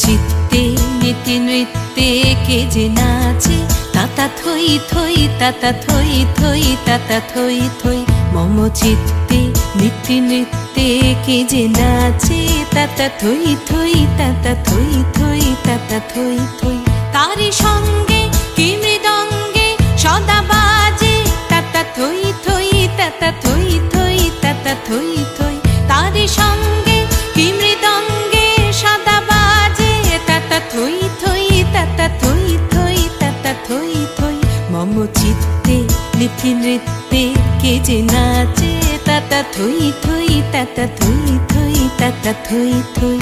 চিত্তে নীতি নৃত্যে কে যে নাচে, তাতা থই থই তাতা থই থই তাতা থই থই। মম চিত্তে নীতি নৃত্যে কে যে নাচে, তাতা থই থই তাতা থই থই তাতা থই থই। তারি সঙ্গে কি মৃদঙ্গে সদা বাজে, তাতা থই থই তাতা থই থই তাতা থই থই। তারি সঙ্গে কি মৃদঙ্গে সদা বাজে, তাতা থই থই তাতা থই থই তাতা থই থই। মম চিত্তে নীতি নৃত্যে কে যে নাচে, তাতা থই থই তাতা থই থই তাতা থই থই।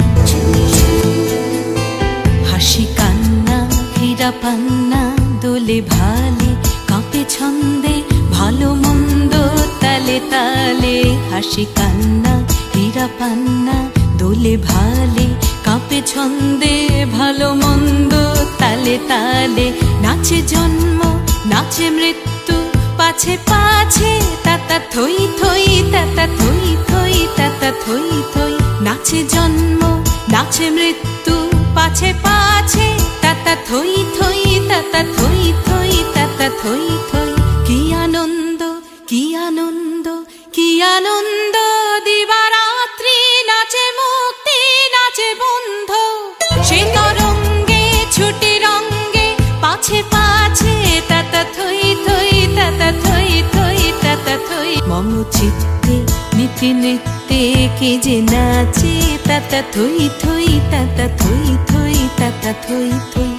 হাসি কান্না হীরা পান্না দোলে ভালে, কাঁপে ছন্দে ভালো মন্দ তালে তালে। হাসি কান্না হীরা পান্না দোলে ভালে, কাঁপে ছন্দে ভালো মন্দ তালে তালে। নাচে জন্ম নাচে মৃত্যু পাছে পাছে, তাতা থই থই তাতা থই থই তাতা থই থই। নাচে জন্ম নাচে মৃত্যু পাছে পাছে, তাতা থই থই তাতা থই থই তাতা থই থই। কি আনন্দ কি আনন্দ কি আনন্দ, দিবারাত্রি নাচে মুক্তি নাচে বন্ধ। সে তরঙ্গে ছুটি রঙ্গে পাছে পাছে, তাতা থই থই তাতা থই থই তাতা থই। মম চিত্তে নীতি নৃত্যে কে যে নাচে, তাতা থই থই তাতা থই থই তাতা থই থই।